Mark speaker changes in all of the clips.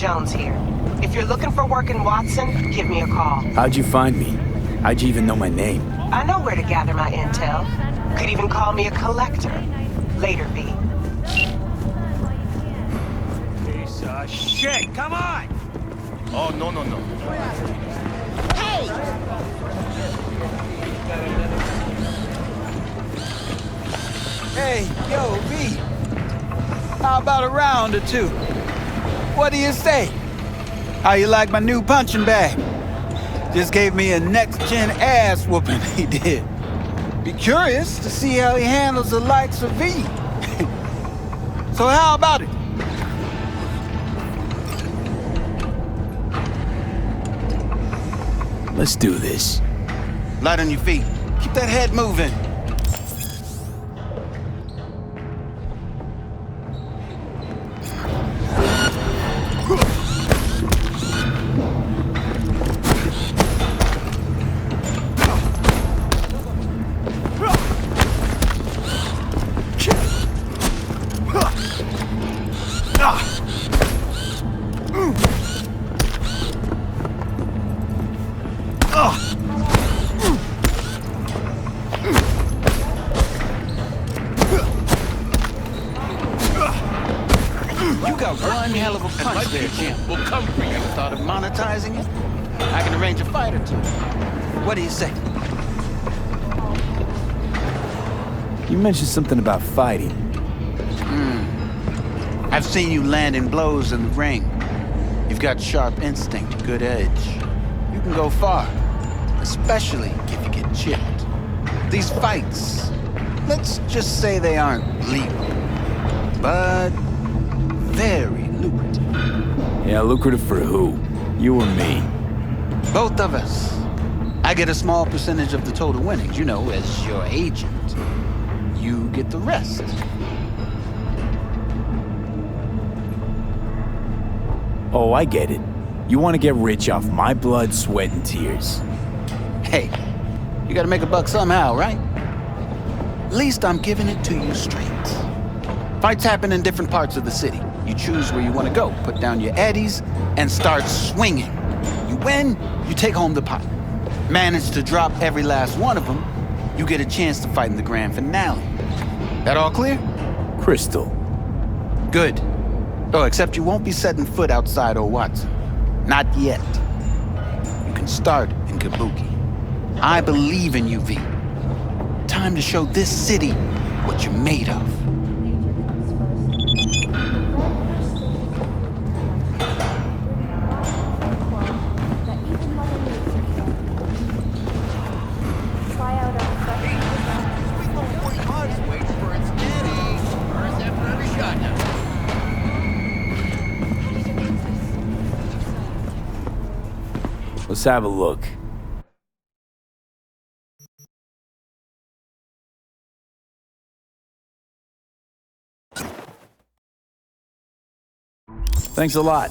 Speaker 1: Jones here. If you're looking for work in Watson, give me a call.
Speaker 2: How'd you find me? How'd you even know my name?
Speaker 1: I know where to gather my intel. Could even call me a collector. Later, V.
Speaker 3: Piece of shit! Come on! Oh, no.
Speaker 4: Hey!
Speaker 5: Hey, yo, V. How about a round or two? What do you say? How you like my new punching bag? Just gave me a next-gen ass whooping, he did. Be curious to see how he handles the likes of V. So how about it?
Speaker 2: Let's do this.
Speaker 5: Light on your feet. Keep that head moving. One hell of a punch there, Jim.
Speaker 3: We'll come for you.
Speaker 5: Thought of monetizing it? I can arrange a fight or two. What do you say?
Speaker 2: You mentioned something about fighting.
Speaker 5: I've seen you landing blows in the ring. You've got sharp instinct, good edge. You can go far, especially if you get chipped. These fights, let's just say they aren't legal, but very lucrative.
Speaker 2: Yeah, lucrative for who? You or me?
Speaker 5: Both of us. I get a small percentage of the total winnings, you know, as your agent. You get the rest.
Speaker 2: Oh, I get it. You want to get rich off my blood, sweat, and tears.
Speaker 5: Hey, you gotta make a buck somehow, right? At least I'm giving it to you straight. Fights happen in different parts of the city. You choose where you want to go, put down your eddies, and start swinging. You win, you take home the pot. Manage to drop every last one of them, you get a chance to fight in the grand finale. That all clear?
Speaker 2: Crystal.
Speaker 5: Good. Oh, except you won't be setting foot outside old Watson. Not yet. You can start in Kabuki. I believe in you, V. Time to show this city what you're made of.
Speaker 2: Let's have a look. Thanks a lot.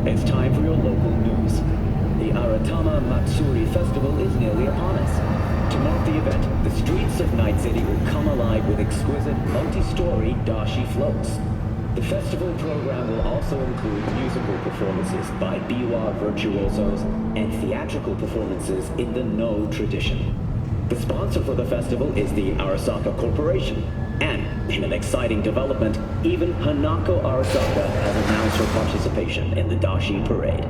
Speaker 6: It's time for your local news. The Aratama Matsuri Festival is nearly upon us. To mark the event, the streets of Night City will come alive with exquisite, multi-story dashi floats. The festival program will also include musical performances by biwa virtuosos and theatrical performances in the No tradition. The sponsor for the festival is the Arasaka Corporation. And, in an exciting development, even Hanako Arasaka has announced her participation in the Dashi Parade.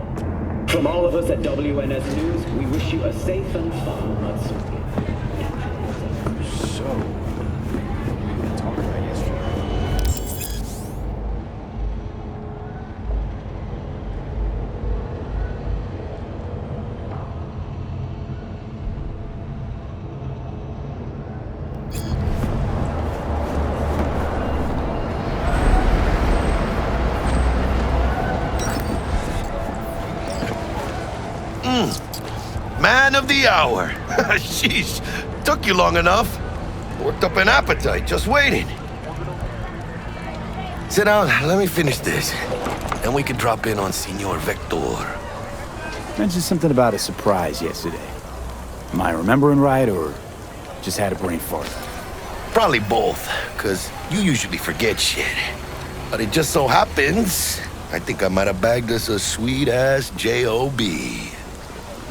Speaker 6: From all of us at WNS News, we wish you a safe and fun Matsuri.
Speaker 4: man of the hour. Sheesh, took you long enough. Worked up an appetite, just waiting. Sit down, let me finish this. Then we can drop in on Senor Vector.
Speaker 2: Mentioned something about a surprise yesterday. Am I remembering right, or just had a brain fart?
Speaker 4: Probably both, because you usually forget shit. But it just so happens, I think I might have bagged us a sweet-ass J.O.B.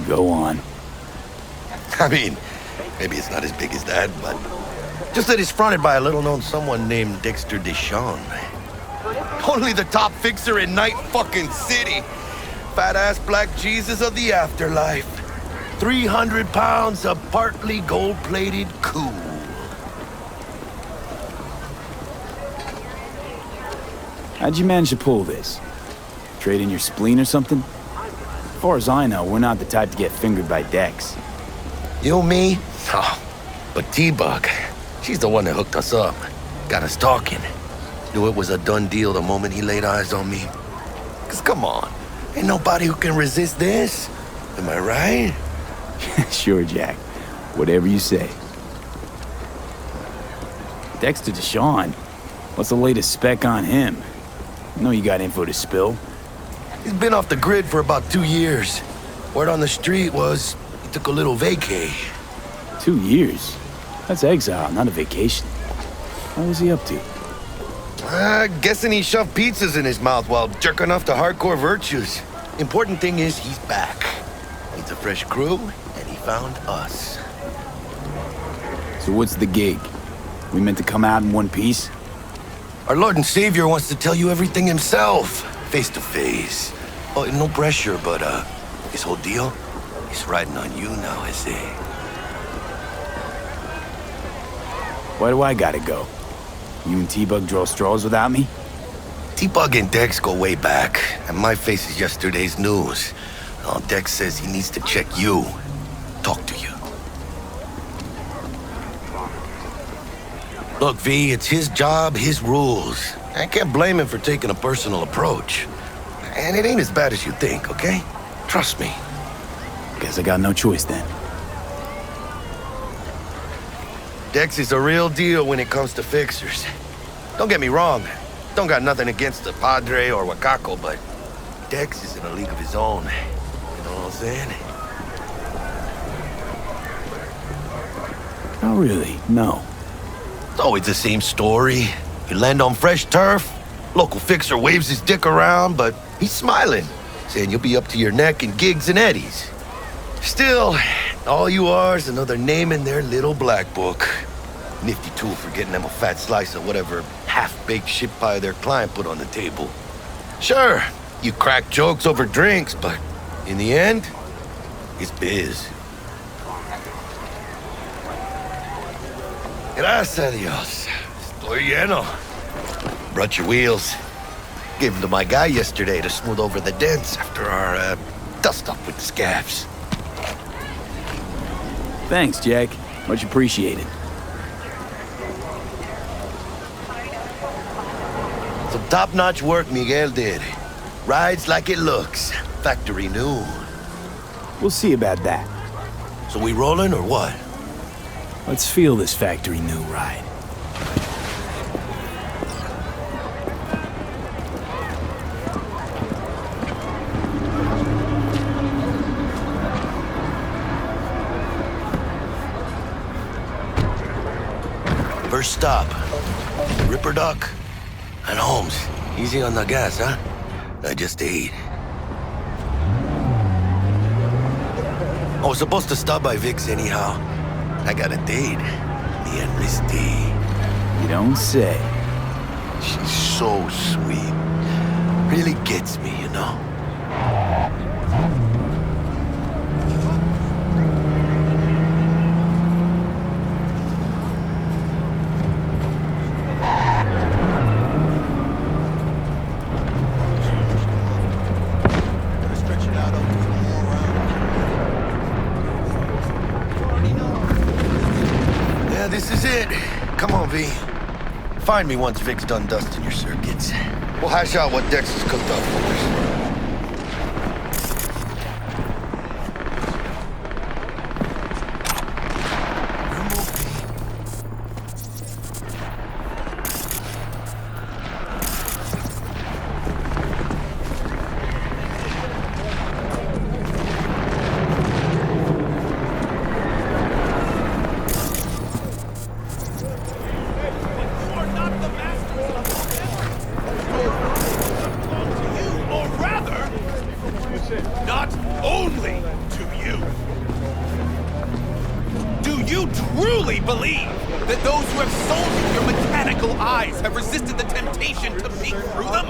Speaker 2: Go on.
Speaker 4: I mean, maybe it's not as big as that, but just that it's fronted by a little-known someone named Dexter Deshawn. Only the top fixer in Night fucking City. Fat-ass black Jesus of the afterlife. 300 pounds of partly gold-plated cool.
Speaker 2: How'd you manage to pull this? Trade in your spleen or something? As far as I know, we're not the type to get fingered by Dex.
Speaker 4: You, me? Oh, but T-Bug, she's the one that hooked us up. Got us talking. Knew it was a done deal the moment he laid eyes on me. 'Cause come on, ain't nobody who can resist this. Am I right?
Speaker 2: Sure, Jack. Whatever you say. Dexter Deshawn? What's the latest spec on him? I know you got info to spill.
Speaker 4: He's been off the grid for about 2 years. Word on the street was he took a little vacay.
Speaker 2: 2 years? That's exile, not a vacation. What was he up to?
Speaker 4: Guessing he shoved pizzas in his mouth while jerking off to hardcore virtues. Important thing is he's back. Needs a fresh crew, and he found us.
Speaker 2: So what's the gig? We meant to come out in one piece?
Speaker 4: Our Lord and Savior wants to tell you everything himself, face to face. Oh, no pressure, but his whole deal is riding on you now, I say.
Speaker 2: Why do I gotta go? You and T-Bug draw straws without me?
Speaker 4: T-Bug and Dex go way back, and my face is yesterday's news. Oh, Dex says he needs to check you, talk to you. Look, V, it's his job, his rules. I can't blame him for taking a personal approach. And it ain't as bad as you think, okay? Trust me.
Speaker 2: Guess I got no choice then.
Speaker 4: Dex is a real deal when it comes to fixers. Don't get me wrong. Don't got nothing against the Padre or Wakako, but Dex is in a league of his own. You know what I'm saying?
Speaker 2: Oh, really? No.
Speaker 4: It's always the same story. You land on fresh turf, local fixer waves his dick around, but he's smiling, saying you'll be up to your neck in gigs and eddies. Still, all you are is another name in their little black book. Nifty tool for getting them a fat slice of whatever half-baked shit pie their client put on the table. Sure, you crack jokes over drinks, but in the end, it's biz. Gracias a Dios. Estoy lleno. Brought your wheels. Gave them to my guy yesterday to smooth over the dents after our dust-up with the scabs.
Speaker 2: Thanks, Jack. Much appreciated.
Speaker 4: Some top-notch work Miguel did. Rides like it looks. Factory new.
Speaker 2: We'll see about that.
Speaker 4: So we rolling or what?
Speaker 2: Let's feel this factory new ride.
Speaker 4: First stop, Ripperdoc and Holmes. Easy on the gas, huh? I just ate. I was supposed to stop by Vic's anyhow. I got a date. The endless day.
Speaker 2: You don't say.
Speaker 4: She's so sweet. Really gets me, you know? This is it. Come on, V. Find me once Vic's done dusting your circuits. We'll hash out what Dex has cooked up for us.
Speaker 7: believe that those who have sold you your mechanical eyes have resisted the temptation to peek through them?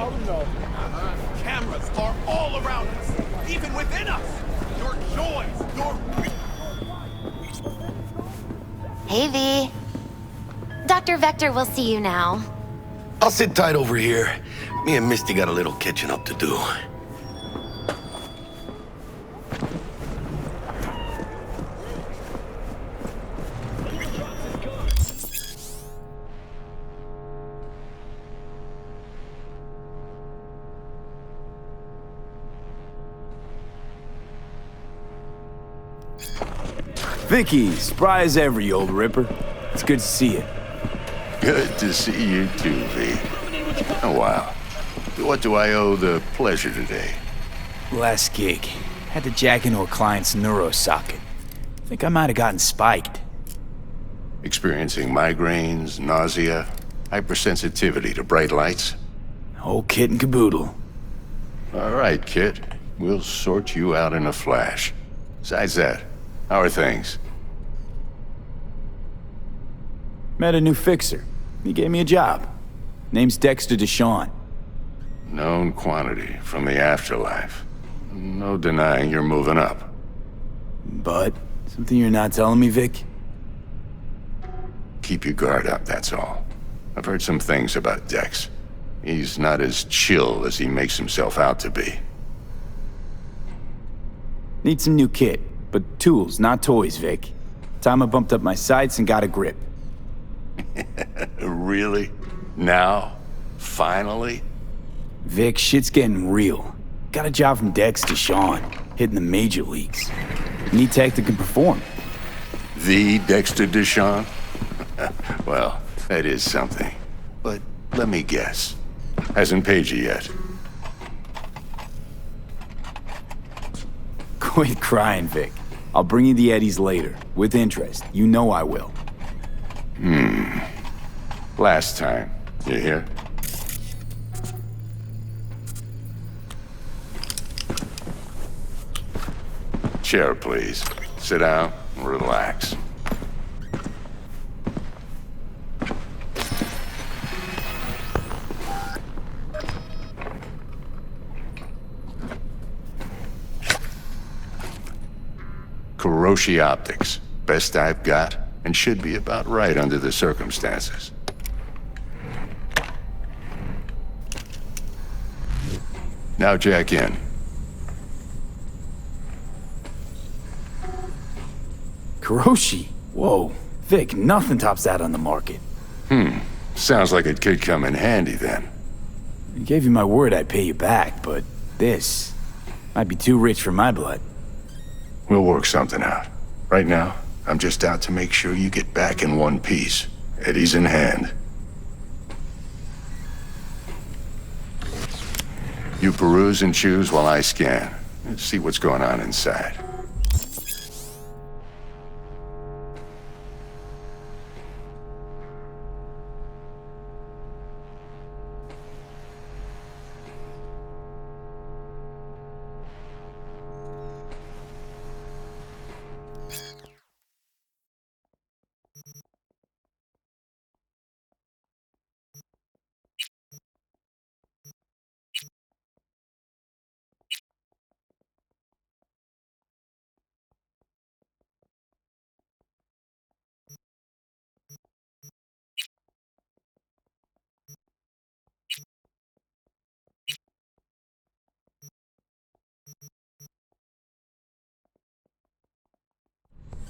Speaker 7: Cameras are all around us, even within us. Your joys, your...
Speaker 8: Hey, V. Dr. Vector will see you now.
Speaker 4: I'll sit tight over here. Me and Misty got a little catching up to do.
Speaker 2: Vicky, spry as ever, you old Ripper. It's good to see you.
Speaker 9: Good to see you too, V. Oh, wow. What do I owe the pleasure today?
Speaker 2: Last gig. Had to jack into a client's neuro socket. Think I might have gotten spiked.
Speaker 9: Experiencing migraines, nausea, hypersensitivity to bright lights?
Speaker 2: Whole kit and caboodle.
Speaker 9: All right, kid. We'll sort you out in a flash. Besides that, how are things?
Speaker 2: Met a new fixer. He gave me a job. Name's Dexter Deshawn.
Speaker 9: Known quantity from the afterlife. No denying you're moving up.
Speaker 2: But, something you're not telling me, Vic?
Speaker 9: Keep your guard up, that's all. I've heard some things about Dex. He's not as chill as he makes himself out to be.
Speaker 2: Need some new kit, but tools, not toys, Vic. Time I bumped up my sights and got a grip.
Speaker 9: Really? Now? Finally?
Speaker 2: Vic, shit's getting real. Got a job from Dex Deshawn, hitting the major leagues. Need tech that can perform.
Speaker 9: The Dexter Deshawn? Well, that is something. But let me guess. Hasn't paid you yet.
Speaker 2: Quit crying, Vic. I'll bring you the eddies later, with interest. You know I will.
Speaker 9: Last time. You hear? Chair, please. Sit down and relax. Kuroshi Optics. Best I've got, and should be about right under the circumstances. Now jack in.
Speaker 2: Kuroshi? Whoa. Vic, nothing tops that on the market.
Speaker 9: Sounds like it could come in handy then.
Speaker 2: I gave you my word I'd pay you back, but this might be too rich for my blood.
Speaker 9: We'll work something out. Right now, I'm just out to make sure you get back in one piece. Eddie's in hand. You peruse and choose while I scan. Let's see what's going on inside.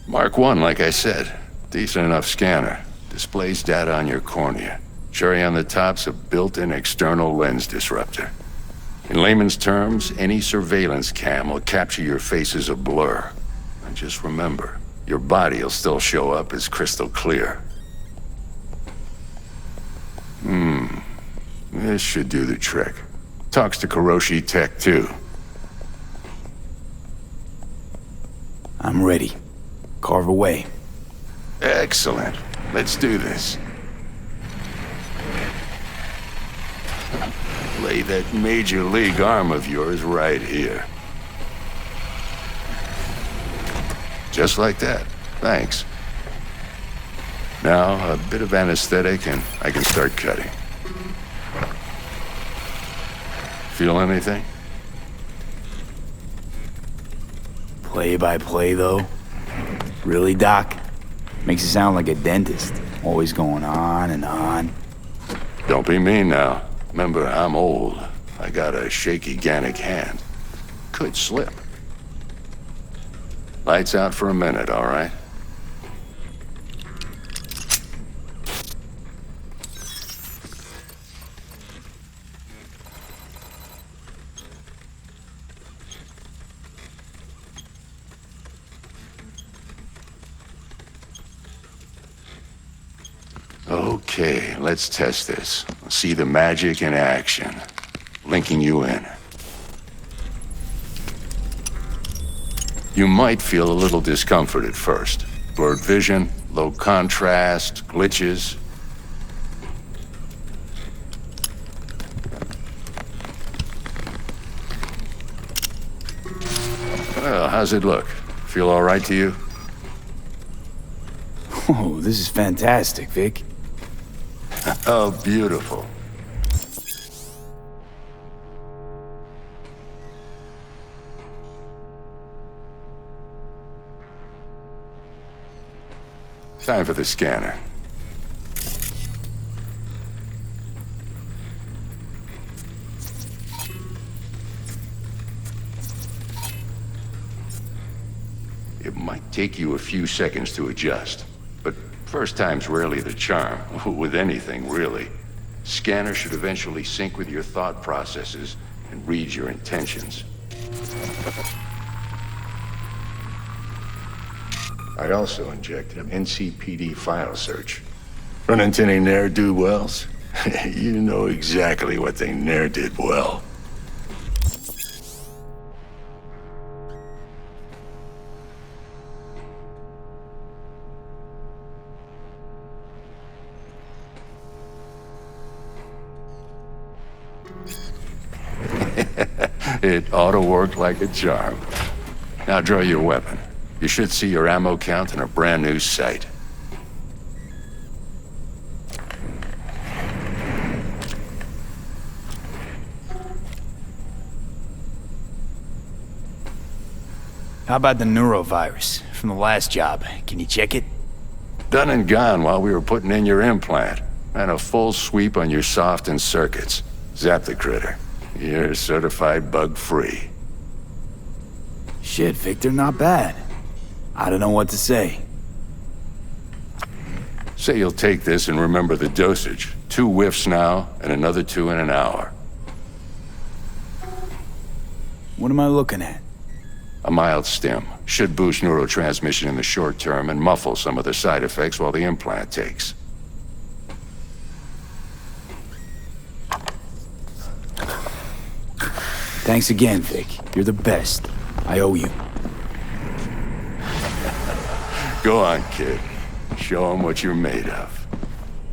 Speaker 9: Mark 1, like I said. Decent enough scanner. Displays data on your cornea. Cherry on the top's a built-in external lens disruptor. In layman's terms, any surveillance cam will capture your face as a blur. And just remember, your body will still show up as crystal clear. This should do the trick. Talks to Kuroshi Tech, too.
Speaker 2: I'm ready. Carve away.
Speaker 9: Excellent. Let's do this. Lay that major league arm of yours right here. Just like that. Thanks. Now, a bit of anesthetic and I can start cutting. Feel anything?
Speaker 2: Play by play, though? Really, Doc? Makes you sound like a dentist. Always going on and on.
Speaker 9: Don't be mean now. Remember, I'm old. I got a shaky Gannic hand. Could slip. Lights out for a minute, all right? Okay, let's test this. See the magic in action. Linking you in. You might feel a little discomfort at first. Blurred vision, low contrast, glitches. Well, how's it look? Feel all right to you?
Speaker 2: Oh, this is fantastic, Vic.
Speaker 9: Oh, beautiful. Time for the scanner. It might take you a few seconds to adjust, but first time's rarely the charm, with anything, really. Scanner should eventually sync with your thought processes and read your intentions. I also injected an NCPD file search. Run into any ne'er-do-wells? You know exactly what they ne'er did well. It ought to work like a charm. Now draw your weapon. You should see your ammo count in a brand new sight.
Speaker 2: How about the neurovirus from the last job? Can you check it?
Speaker 9: Done and gone while we were putting in your implant. And a full sweep on your soft and circuits. Zap the critter. You're certified bug-free.
Speaker 2: Shit, Victor, not bad. I don't know what to say.
Speaker 9: Say you'll take this and remember the dosage. 2 whiffs now, and another 2 in an hour.
Speaker 2: What am I looking at?
Speaker 9: A mild stim. Should boost neurotransmission in the short term and muffle some of the side effects while the implant takes.
Speaker 2: Thanks again, Vic. You're the best. I owe you.
Speaker 9: Go on, kid. Show them what you're made of.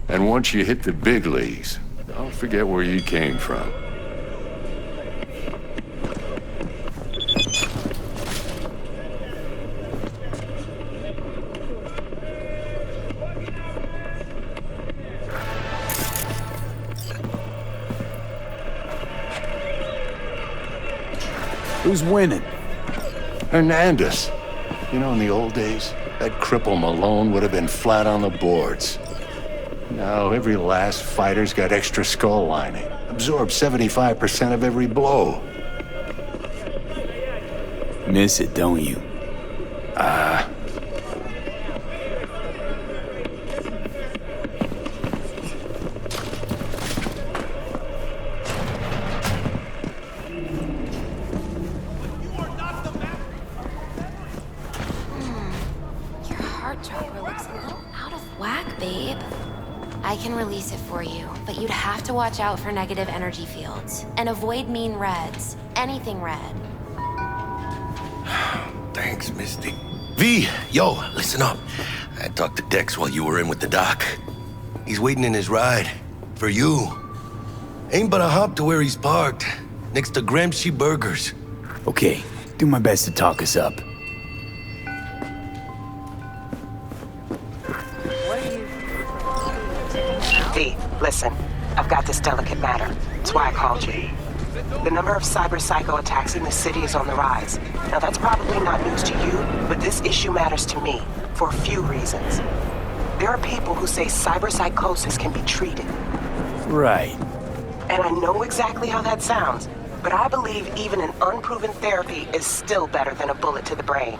Speaker 9: And once you hit the big leagues, don't forget where you came from.
Speaker 2: Who's winning?
Speaker 9: Hernandez. You know, in the old days, that cripple Malone would have been flat on the boards. Now, every last fighter's got extra skull lining. Absorbs 75% of every blow.
Speaker 2: Miss it, don't you?
Speaker 8: Your heart chakra looks a little out of whack, babe. I can release it for you, but you'd have to watch out for negative energy fields. And avoid mean reds. Anything red.
Speaker 4: Thanks, Misty. V, yo, listen up. I talked to Dex while you were in with the doc. He's waiting in his ride. For you. Ain't but a hop to where he's parked. Next to Gramsci Burgers.
Speaker 2: Okay, do my best to talk us up.
Speaker 1: Listen, I've got this delicate matter. That's why I called you. The number of cyber-psycho attacks in the city is on the rise. Now that's probably not news to you, but this issue matters to me for a few reasons. There are people who say cyberpsychosis can be treated.
Speaker 2: Right.
Speaker 1: And I know exactly how that sounds, but I believe even an unproven therapy is still better than a bullet to the brain.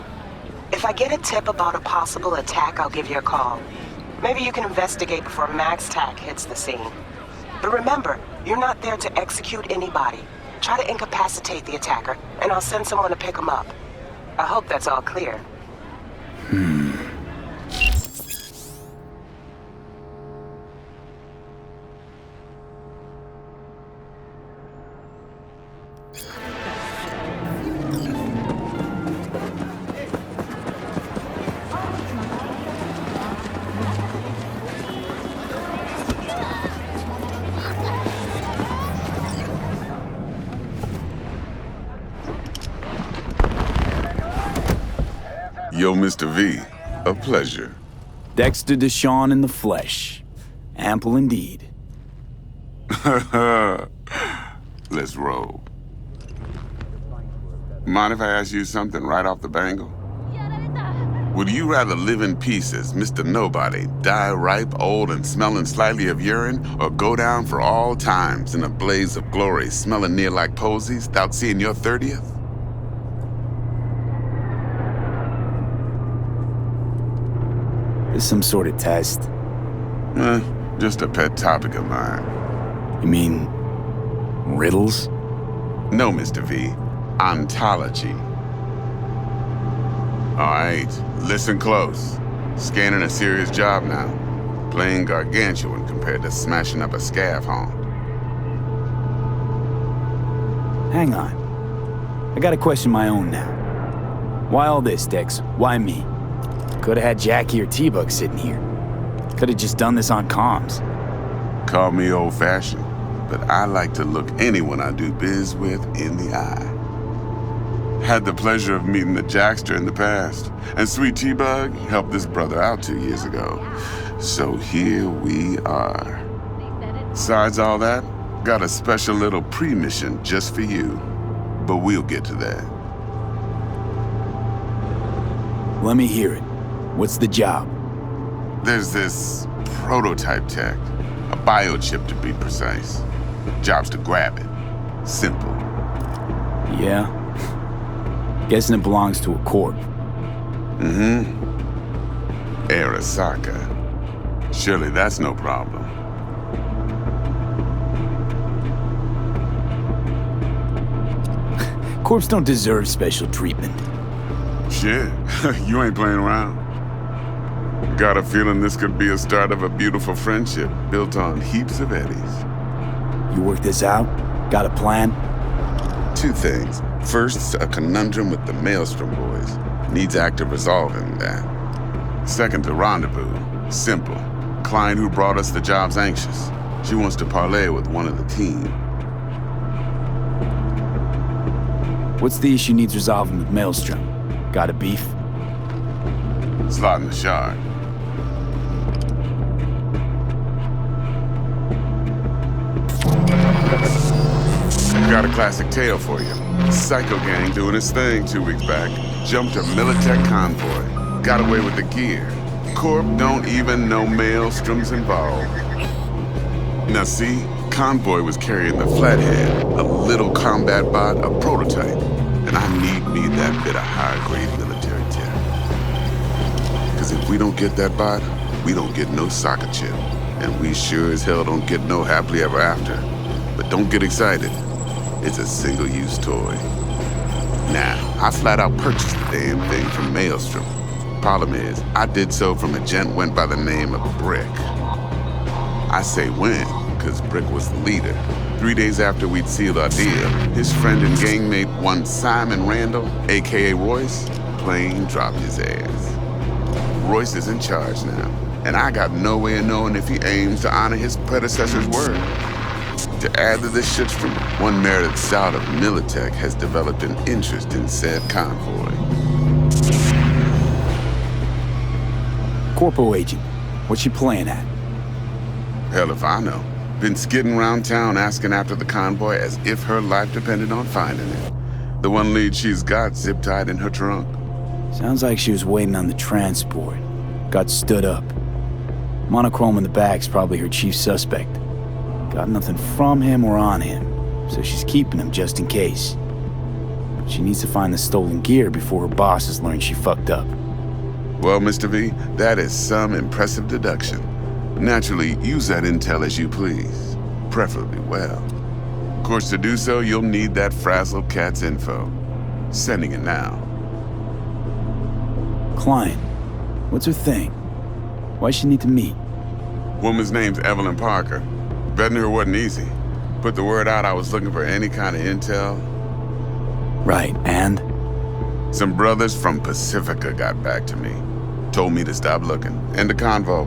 Speaker 1: If I get a tip about a possible attack, I'll give you a call. Maybe you can investigate before Max Tack hits the scene. But remember, you're not there to execute anybody. Try to incapacitate the attacker, and I'll send someone to pick him up. I hope that's all clear.
Speaker 10: Yo, Mr. V, a pleasure.
Speaker 2: Dexter Deshawn in the flesh. Ample indeed.
Speaker 10: Let's roll. Mind if I ask you something right off the bangle? Would you rather live in pieces, Mr. Nobody, die ripe, old, and smelling slightly of urine, or go down for all times in a blaze of glory, smelling near like posies, without seeing your 30th?
Speaker 2: This some sort of test.
Speaker 10: Just a pet topic of mine.
Speaker 2: You mean riddles?
Speaker 10: No, Mr. V. Ontology. All right, listen close. Scanning a serious job now. Playing gargantuan compared to smashing up a scav haunt.
Speaker 2: Hang on. I gotta question my own now. Why all this, Dex? Why me? Could've had Jackie or T-Bug sitting here. Could've just done this on comms.
Speaker 10: Call me old-fashioned, but I like to look anyone I do biz with in the eye. Had the pleasure of meeting the Jackster in the past, and Sweet T-Bug helped this brother out 2 years ago. So here we are. Besides all that, got a special little pre-mission just for you. But we'll get to that.
Speaker 2: Let me hear it. What's the job?
Speaker 10: There's this prototype tech, a biochip to be precise. Job's to grab it. Simple.
Speaker 2: Yeah? Guessing it belongs to a corp.
Speaker 10: Arasaka. Surely that's no problem.
Speaker 2: Corps don't deserve special treatment.
Speaker 10: Shit, you ain't playing around. Got a feeling this could be a start of a beautiful friendship built on heaps of eddies.
Speaker 2: You work this out? Got a plan?
Speaker 10: 2 things. First, a conundrum with the Maelstrom boys. Needs active resolving that. Second, a rendezvous. Simple. Client who brought us the job's anxious. She wants to parlay with one of the team.
Speaker 2: What's the issue needs resolving with Maelstrom? Got a beef?
Speaker 10: Slot in the shard. Got a classic tale for you. Psycho gang doing its thing 2 weeks back. Jumped a Militech convoy. Got away with the gear. Corp don't even know Maelstrom's involved. Now see, convoy was carrying the Flathead, a little combat bot, a prototype. And I need me that bit of high-grade military tech. Because if we don't get that bot, we don't get no soccer chip. And we sure as hell don't get no happily ever after. But don't get excited. It's a single-use toy. Now, I flat out purchased the damn thing from Maelstrom. Problem is, I did so from a gent went by the name of Brick. I say when, because Brick was the leader. 3 days after we'd sealed our deal, his friend and gangmate, one Simon Randall, aka Royce, plain dropped his ass. Royce is in charge now, and I got no way of knowing if he aims to honor his predecessor's word. To add to this shitstorm, one merited scout of Militech has developed an interest in said convoy.
Speaker 2: Corpo agent. What's she playing at?
Speaker 10: Hell if I know. Been skidding around town asking after the convoy as if her life depended on finding it. The one lead she's got zip-tied in her trunk.
Speaker 2: Sounds like she was waiting on the transport. Got stood up. Monochrome in the back's probably her chief suspect. Got nothing from him or on him, so she's keeping him just in case. She needs to find the stolen gear before her bosses learn she fucked up.
Speaker 10: Well, Mr. V, that is some impressive deduction. Naturally, use that intel as you please. Preferably well. Of course, to do so, you'll need that frazzle cat's info. Sending it now.
Speaker 2: Client, what's her thing? Why she need to meet?
Speaker 10: Woman's name's Evelyn Parker. Vetting her wasn't easy. Put the word out I was looking for any kind of intel.
Speaker 2: Right, and?
Speaker 10: Some brothers from Pacifica got back to me. Told me to stop looking. And the convo.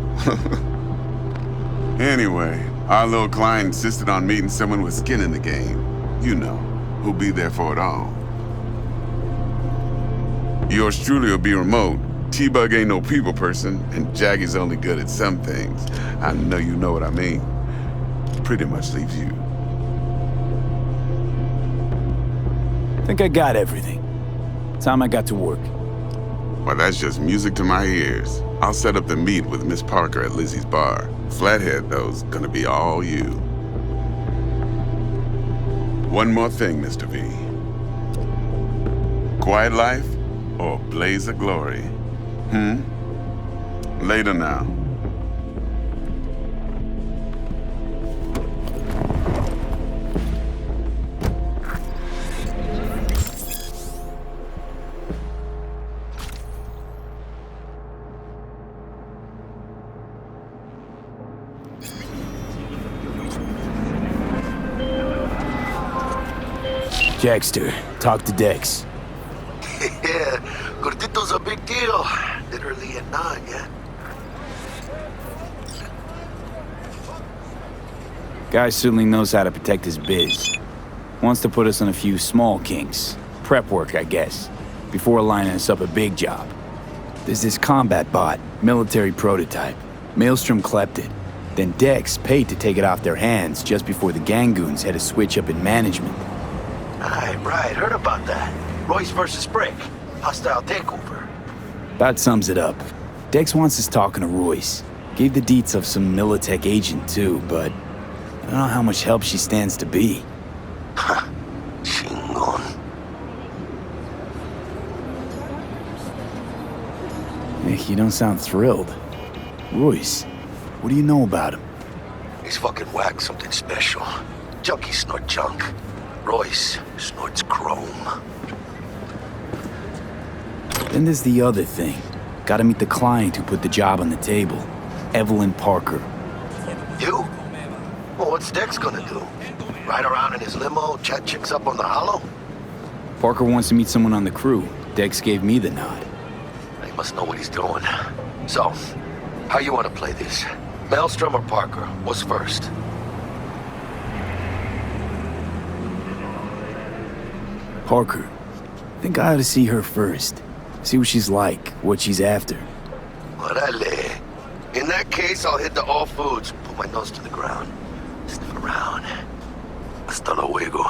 Speaker 10: Anyway, our little client insisted on meeting someone with skin in the game. You know, who'll be there for it all. Yours truly will be remote. T-Bug ain't no people person, and Jaggy's only good at some things. I know you know what I mean. Pretty much leaves you.
Speaker 2: Think I got everything. Time I got to work.
Speaker 10: Well, that's just music to my ears. I'll set up the meet with Miss Parker at Lizzie's bar. Flathead, though's gonna be all you. One more thing, Mr. V. Quiet life or blaze of glory? Later now.
Speaker 2: Jackster, talk to Dex.
Speaker 4: Yeah, Gordito's a big deal. Literally at 9, yeah?
Speaker 2: Guy certainly knows how to protect his biz. Wants to put us on a few small kinks. Prep work, I guess. Before lining us up a big job. There's this combat bot, military prototype. Maelstrom clept it. Then Dex paid to take it off their hands just before the Gangoons had a switch up in management.
Speaker 4: Right, heard about that. Royce versus Brick. Hostile takeover.
Speaker 2: About sums it up. Dex wants us talking to Royce. Gave the deets of some Militech agent too, but I don't know how much help she stands to be.
Speaker 4: Ha, chingon.
Speaker 2: You don't sound thrilled. Royce, what do you know about him?
Speaker 4: He's fucking whack, something special. Junkies snort junk. Royce snorts chrome.
Speaker 2: Then there's the other thing. Gotta meet the client who put the job on the table. Evelyn Parker.
Speaker 4: You? Well, what's Dex gonna do? Ride around in his limo, chat chicks up on the hollow?
Speaker 2: Parker wants to meet someone on the crew. Dex gave me the nod.
Speaker 4: He must know what he's doing. So, how you wanna play this? Maelstrom or Parker? What's first?
Speaker 2: Parker. Think I ought to see her first. See what she's like, what she's after.
Speaker 4: Orale. In that case, I'll hit the all foods, put my nose to the ground. Sniff around. Hasta luego.